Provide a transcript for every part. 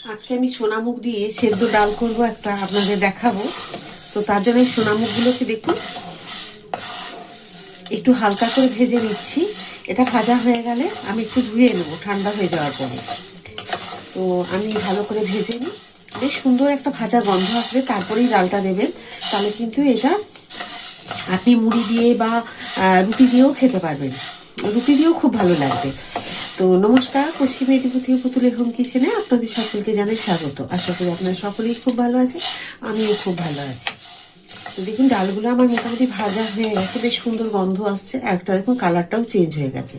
আজকে আমি সোনামুগ দিয়ে সেদ্ধ ডাল করব, একটা আপনাদের দেখাবো। তো তার জন্য সোনামুগগুলোকে দেখুন একটু হালকা করে ভেজে নিচ্ছি। এটা ভাজা হয়ে গেলে আমি একটু ধুয়ে নেব ঠান্ডা হয়ে যাওয়ার পরে। তো আমি ভালো করে ভেজে নিই, বেশ সুন্দর একটা ভাজা গন্ধ আসবে, তারপরেই ডালটা দেবেন। তাহলে কিন্তু এটা আপনি মুড়ি দিয়ে বা রুটি দিয়েও খেতে পারবেন, রুটি দিয়েও খুব ভালো লাগবে। তো নমস্কার, পশ্চিম মেদিনীপুর থেকে পুতুলের হোম কিচেনে আপনাদের সকলকে জানাই স্বাগত। আশা করি আপনারা সকলেই খুব ভালো আছে, আমিও খুব ভালো আছি। তো দেখুন ডালগুলো আমার মোটামুটি ভাজা হয়ে গেছে, বেশ সুন্দর গন্ধ আসছে, একটা দেখুন কালারটাও চেঞ্জ হয়ে গেছে।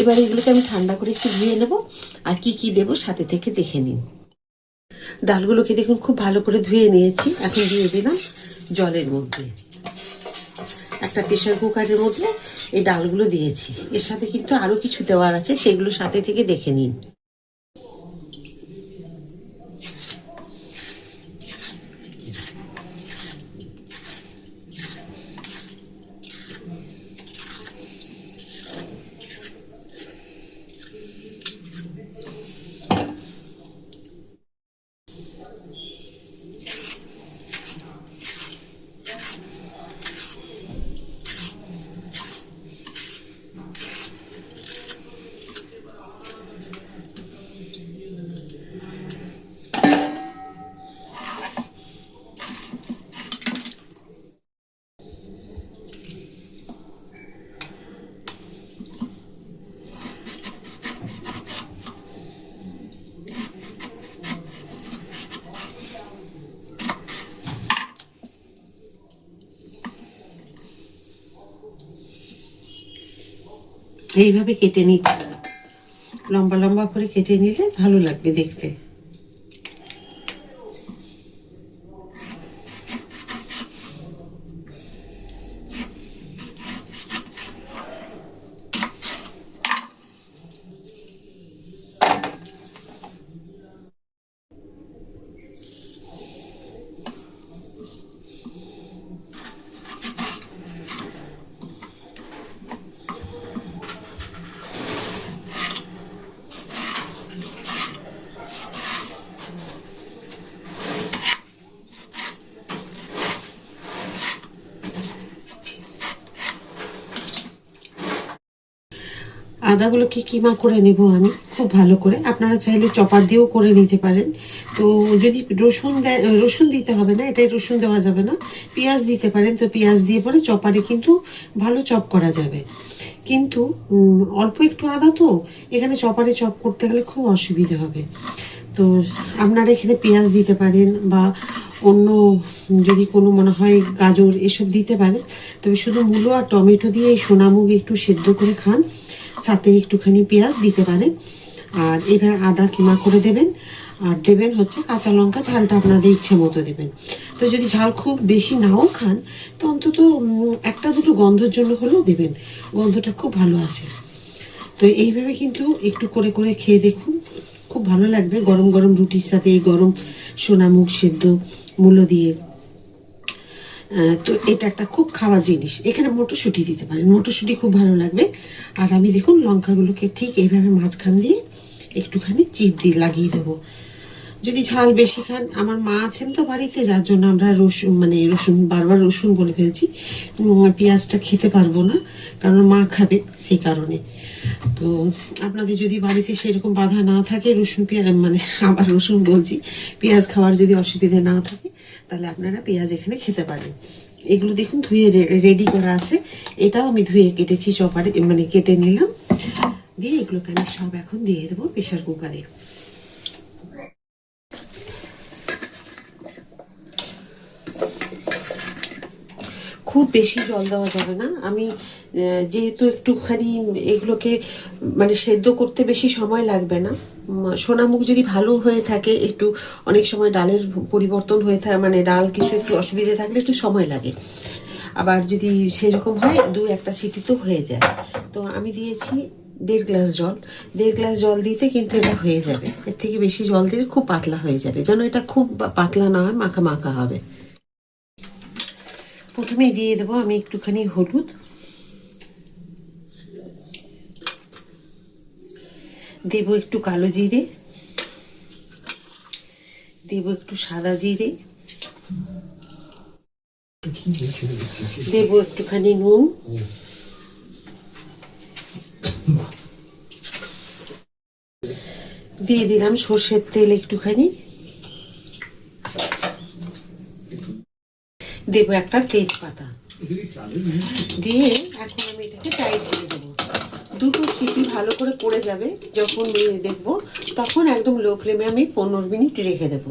এবার এগুলোকে আমি ঠান্ডা করে একটু ধুয়ে নেব, আর কি কি দেবো সাথে থেকে দেখে নিন। ডালগুলোকে দেখুন খুব ভালো করে ধুয়ে নিয়েছি, এখন দিয়ে দিলাম জলের মধ্যে। একটা প্রেশার কুকারের মধ্যে এই ডালগুলো দিয়েছি, এর সাথে কিন্তু আরও কিছু দেওয়ার আছে, সেগুলো সাথে থেকে দেখে নিন। এইভাবে কেটে নিতে, লম্বা লম্বা করে কেটে নিলে ভালো লাগবে দেখতে। আদাগুলোকে কিমা করে নেব আমি খুব ভালো করে, আপনারা চাইলে চপার দিয়েও করে নিতে পারেন। তো যদি রসুন দেয়, রসুন দিতে হবে না, এটাই রসুন দেওয়া যাবে না, পেঁয়াজ দিতে পারেন। তো পেঁয়াজ দিয়ে পরে চপারে কিন্তু ভালো চপ করা যাবে, কিন্তু অল্প একটু আদা তো এখানে চপারে চপ করতে গেলে খুব অসুবিধে হবে। তো আপনারা এখানে পেঁয়াজ দিতে পারেন, বা অন্য যদি কোনো মনে হয় গাজর এসব দিতে পারেন। তবে শুধু মূলো আর টমেটো দিয়ে এই সোনামুগ একটু সেদ্ধ করে খান, সাথে একটুখানি পেঁয়াজ দিতে পারেন। আর এবার আদা কিমা করে দেবেন, আর দেবেন হচ্ছে কাঁচা লঙ্কা, ঝালটা আপনাদের ইচ্ছে মতো দেবেন। তো যদি ঝাল খুব বেশি নাও খান, তো অন্তত একটা দুটো গন্ধের জন্য হলেও দেবেন, গন্ধটা খুব ভালো আসে। তো এইভাবে কিন্তু একটু করে করে খেয়ে দেখুন, খুব ভালো লাগবে গরম গরম রুটির সাথে, এই গরম সোনামুগ সেদ্ধ মূলো দিয়ে। তো এটা একটা খুব খাওয়ার জিনিস। এখানে মটরশুঁটি দিতে পারেন, মটরশুঁটি খুব ভালো লাগবে। আর আমি দেখুন লঙ্কাগুলোকে ঠিক এইভাবে মাঝখান দিয়ে একটুখানি চিড় দিয়ে লাগিয়ে দেবো। যদি ঝাল বেশি খান, আমার মা আছেন তো বাড়িতে, যার জন্য আমরা রসুন বারবার রসুন বলে ফেলছি, পেঁয়াজটা খেতে পারবো না, কারণ মা খাবে সেই কারণে। তো আপনাদের যদি বাড়িতে সেরকম বাধা না থাকে, রসুন পেঁয়াজ আবার রসুন বলছি, পেঁয়াজ খাওয়ার যদি অসুবিধা না থাকে, তাহলে আপনারা পেঁয়াজ এখানে খেতে পারেন। এগুলো দেখুন ধুয়ে রেডি করা আছে, এটাও আমি ধুয়ে কেটেছি চপারে, কেটে নিলাম, দিয়ে এগুলোকে আমি সব এখন দিয়ে দেবো প্রেশার কুকারে। খুব বেশি জল দেওয়া যাবে না। আমি যেহেতু একটুখানি এগুলোকে সেদ্ধ করতে বেশি সময় লাগবে না। সোনামুগ যদি ভালো হয়ে থাকে, একটু অনেক সময় ডালের পরিবর্তন হয়ে থাকে, ডাল কিছু একটু অসুবিধে থাকলে একটু সময় লাগে। আবার যদি সেরকম হয়, দু একটা সিটি তো হয়ে যায়। তো আমি দিয়েছি 1.5 গ্লাস জল, 1.5 গ্লাস জল দিতে কিন্তু এটা হয়ে যাবে। এর থেকে বেশি জল দিলে খুব পাতলা হয়ে যাবে, যেন এটা খুব পাতলা না হয়, মাখা মাখা হবে। প্রথমেই দিয়ে দেবো আমি একটুখানি হলুদ, দেবো একটু কালো জিরে, দেব একটু সাদা জিরে, দেব একটুখানি নুন, দিয়ে দিলাম সর্ষের তেল একটুখানি, দেব একটা তেজপাতা, দিয়ে এখন আমি এটাকে টাইট করে দেবো। দুটো সিটি ভালো করে পড়ে যাবে যখন দেখবো, তখন একদম লো ফ্লেমে আমি 15 মিনিট রেখে দেবো,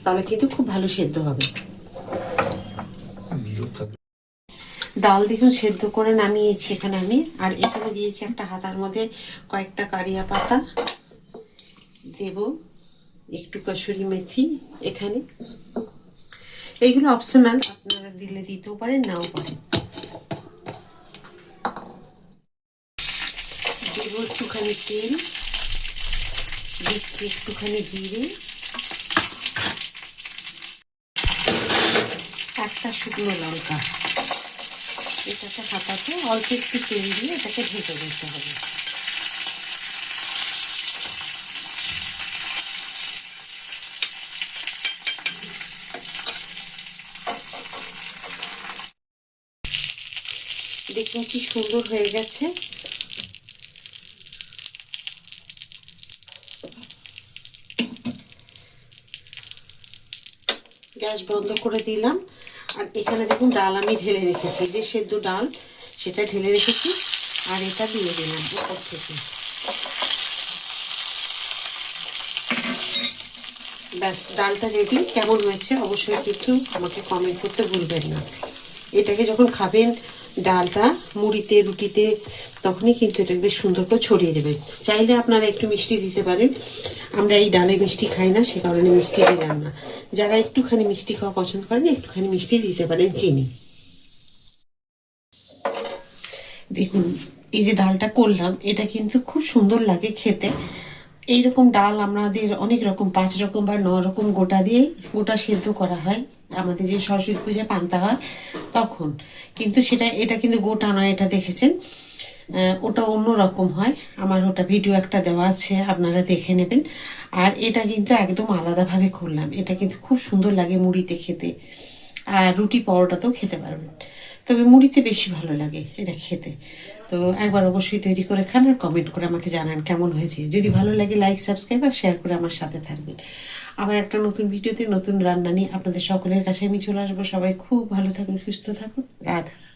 তাহলে কিন্তু খুব ভালো সেদ্ধ হবে। ডাল দেখুন সেদ্ধ করে নামিয়েছি এখানে আমি, আর এখানে দিয়েছি একটা হাতার মধ্যে কয়েকটা কারিয়া পাতা, দেব একটু কসুরি মেথি এখানে, এইগুলো অপশনাল, আপনারা দিলে দিতেও পারেন নাও পারেন। দেব একটুখানি তেল, দিচ্ছি একটুখানি জিরে, একটা শুকনো লঙ্কা, এটাকে হাতাতে অল্প একটু তেল দিয়ে এটাকে ভেজে দিতে হবে। দেখুন কি সুন্দর হয়ে গেছে। গ্যাস বন্ধ করে দিলাম, আর এখানে দেখুন ডাল আমি ঢেলে রেখেছি, যে সেদ্ধ ডাল সেটা ঢেলে রেখেছি, আর এটা দিয়ে দিলাম উপর থেকে। ব্যাস, ডালটা রেডি। কেমন হয়েছে অবশ্যই কিন্তু আমাকে কমেন্ট করতে ভুলবেন না। এটাকে যখন খাবেন ডালটা মুড়িতে রুটিতে, তখনই কিন্তু এটা বেশ সুন্দর করে ছড়িয়ে দেবেন। চাইলে আপনারা একটু মিষ্টি দিতে পারেন, আমরা এই ডালে মিষ্টি খাই না, সে কারণে মিষ্টি দিলাম না। যারা একটুখানি মিষ্টি খাওয়া পছন্দ করেন একটুখানি মিষ্টি দিতে পারেন, চিনি। দেখুন এই যে ডালটা করলাম, এটা কিন্তু খুব সুন্দর লাগে খেতে। এইরকম ডাল আমাদের অনেক রকম, 5 রকম বা 9 রকম গোটা দিয়ে গোটা সেদ্ধ করা হয় আমাদের যে সরস্বতী পূজায় পান্তা হয় তখন, কিন্তু এটা কিন্তু গোটা নয়, এটা দেখেছেন, ওটা অন্য রকম হয়। আমার ওটা ভিডিও একটা দেওয়া আছে, আপনারা দেখে নেবেন। আর এটা কিন্তু একদম আলাদাভাবে করলাম, এটা কিন্তু খুব সুন্দর লাগে মুড়িতে খেতে, আর রুটি পরোটাতেও খেতে পারবেন, তবে মুড়িতে বেশি ভালো লাগে এটা খেতে। তো একবার অবশ্যই তৈরি করে খান, আর কমেন্ট করে আমাকে জানান কেমন হয়েছে। যদি ভালো লাগে লাইক, সাবস্ক্রাইব আর শেয়ার করে আমার সাথে থাকবেন। আবার একটা নতুন ভিডিওতে নতুন রান্না নিয়ে আপনাদের সকলের কাছে আমি চলে আসবো। সবাই খুব ভালো থাকুন, সুস্থ থাকুন। রাধা।